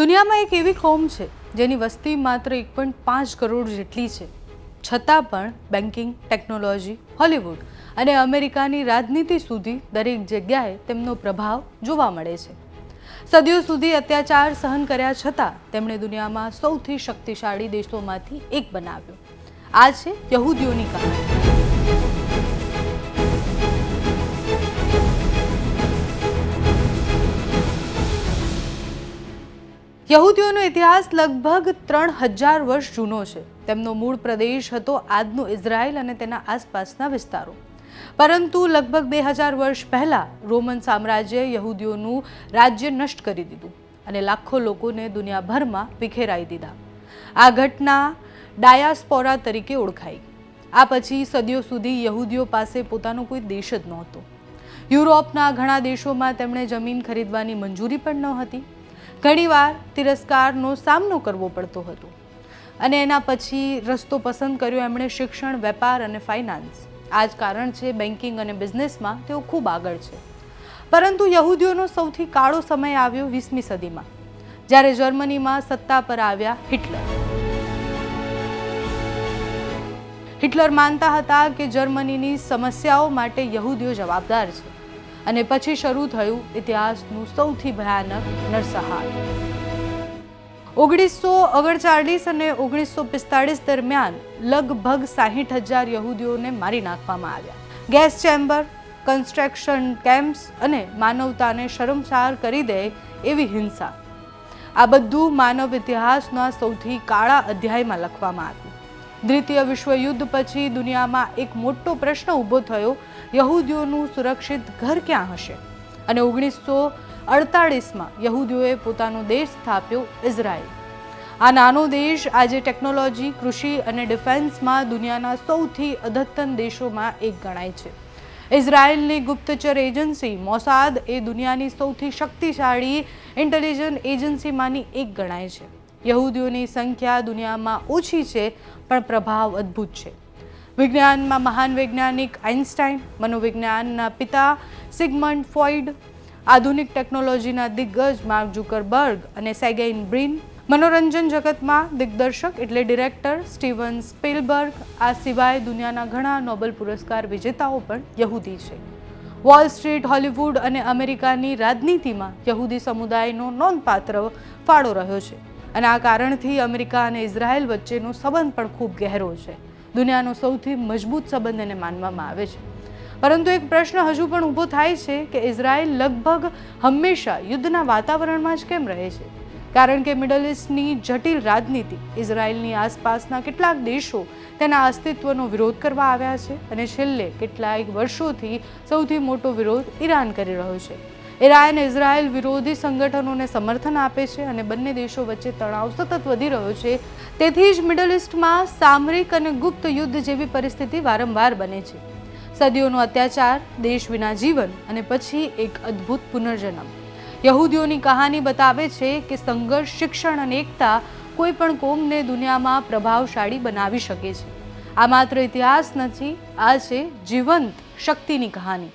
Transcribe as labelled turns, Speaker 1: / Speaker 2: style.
Speaker 1: દુનિયામાં એક એવી કોમ છે જેની વસ્તી માત્ર 1.5 કરોડ જેટલી છે, છતાં પણ બેન્કિંગ, ટેકનોલોજી, હોલિવૂડ અને અમેરિકાની રાજનીતિ સુધી દરેક જગ્યાએ તેમનો પ્રભાવ જોવા મળે છે. સદીઓ સુધી અત્યાચાર સહન કર્યા છતાં તેમણે દુનિયામાં સૌથી શક્તિશાળી દેશોમાંથી એક બનાવ્યો. આ છે યહૂદીઓની કહાની. યહૂદીઓનો ઇતિહાસ લગભગ 3000 વર્ષ જૂનો છે. તેમનો મૂળ પ્રદેશ હતો આજનું ઇઝરાયલ અને તેના આસપાસના વિસ્તારો. પરંતુ લગભગ 2000 વર્ષ પહેલા રોમન સામ્રાજ્યએ યહૂદીઓનું રાજ્ય નષ્ટ કરી દીધું અને લાખો લોકોને દુનિયાભરમાં વિખેરાઈ દીધા. આ ઘટના ડાયાસ્પોરા તરીકે ઓળખાઈ. આ પછી સદીઓ સુધી યહૂદીઓ પાસે પોતાનો કોઈ દેશ જ નહોતો. યુરોપના ઘણા દેશોમાં તેમણે જમીન ખરીદવાની મંજૂરી પણ ન હતી. ઘણીવાર તિરસ્કારનો સામનો કરવો પડતો હતો અને એના પછી રસ્તો પસંદ કર્યો એમણે શિક્ષણ, વેપાર અને ફાઇનાન્સ. આ જ કારણ છે બેન્કિંગ અને બિઝનેસમાં તેઓ ખૂબ આગળ છે. પરંતુ યહૂદીઓનો સૌથી કાળો સમય આવ્યો 20મી સદીમાં, જ્યારે જર્મનીમાં સત્તા પર આવ્યા હિટલર. હિટલર માનતા હતા કે જર્મનીની સમસ્યાઓ માટે યહૂદીઓ જવાબદાર છે અને પછી શરૂ થયું ઇતિહાસનું સૌથી ભયાનક નરસંહાર. 1939 અને 1945 દરમિયાન લગભગ 60,000 યહૂદીઓને મારી નાખવામાં આવ્યા. ગેસ ચેમ્બર, કન્સ્ટ્રક્શન કેમ્પ્સ અને માનવતાને શરમસાર કરી દે એવી હિંસા. આ બધું માનવ ઇતિહાસના સૌથી કાળા અધ્યાયમાં લખવામાં આવ્યું. દ્વિતીય વિશ્વયુદ્ધ પછી દુનિયામાં એક મોટો પ્રશ્ન ઊભો થયો: યહૂદીઓનું સુરક્ષિત ઘર ક્યાં હશે? અને 1948માં યહૂદીઓએ પોતાનો દેશ સ્થાપ્યો, ઇઝરાયલ. આ નાનો દેશ આજે ટેકનોલોજી, કૃષિ અને ડિફેન્સમાં દુનિયાના સૌથી અદ્યતન દેશોમાં એક ગણાય છે. ઇઝરાયલની ગુપ્તચર એજન્સી મોસાદ એ દુનિયાની સૌથી શક્તિશાળી ઇન્ટેલિજન્સ એજન્સીમાંની એક ગણાય છે. યહૂદીઓની સંખ્યા દુનિયામાં ઓછી છે, પણ પ્રભાવ અદ્ભુત છે. વિજ્ઞાનમાં મહાન વૈજ્ઞાનિક આઇન્સ્ટાઈન, મનોવિજ્ઞાનના પિતા સિગમન્ડ ફ્રોઈડ, આધુનિક ટેકનોલોજીના દિગ્ગજ માર્ક ઝુકરબર્ગ અને સેર્ગેઈ બ્રિન, મનોરંજન જગતમાં દિગ્દર્શક એટલે ડિરેક્ટર સ્ટીવન સ્પીલબર્ગ. આ સિવાય દુનિયાના ઘણા નોબેલ પુરસ્કાર વિજેતાઓ પણ યહૂદી છે. વોલ સ્ટ્રીટ, હોલિવૂડ અને અમેરિકાની રાજનીતિમાં યહૂદી સમુદાયનો નોંધપાત્ર ફાળો રહ્યો છે અને આ કારણથી અમેરિકા અને ઇઝરાયલ વચ્ચેનો સંબંધ પણ ખૂબ ગહેરો છે. દુનિયાનો સૌથી મજબૂત સંબંધ એને માનવામાં આવે છે. પરંતુ એક પ્રશ્ન હજુ પણ ઊભો થાય છે કે ઇઝરાયલ લગભગ હંમેશા યુદ્ધના વાતાવરણમાં જ કેમ રહે છે? કારણ કે મિડલ ઇસ્ટની જટિલ રાજનીતિ, ઇઝરાયલની આસપાસના કેટલાક દેશો તેના અસ્તિત્વનો વિરોધ કરવા આવ્યા છે અને છેલ્લે કેટલાક વર્ષોથી સૌથી મોટો વિરોધ ઈરાન કરી રહ્યો છે. ઈરાન ઇઝરાયલ વિરોધી સંગઠનોને સમર્થન આપે છે અને બંને દેશો વચ્ચે તણાવ સતત વધી રહ્યો છે. તેથી જ મિડલ ઇસ્ટમાં સામરિક અને ગુપ્ત યુદ્ધ જેવી પરિસ્થિતિ વારંવાર બને છે. સદીઓનો અત્યાચાર, દેશ વિના જીવન અને પછી એક અદ્ભુત પુનર્જન્મ. યહૂદીઓની કહાની બતાવે છે કે સંઘર્ષ, શિક્ષણ અને એકતા કોઈ પણ કોમને દુનિયામાં પ્રભાવશાળી બનાવી શકે છે. આ માત્ર ઇતિહાસ નથી, આ છે જીવંત શક્તિની કહાની.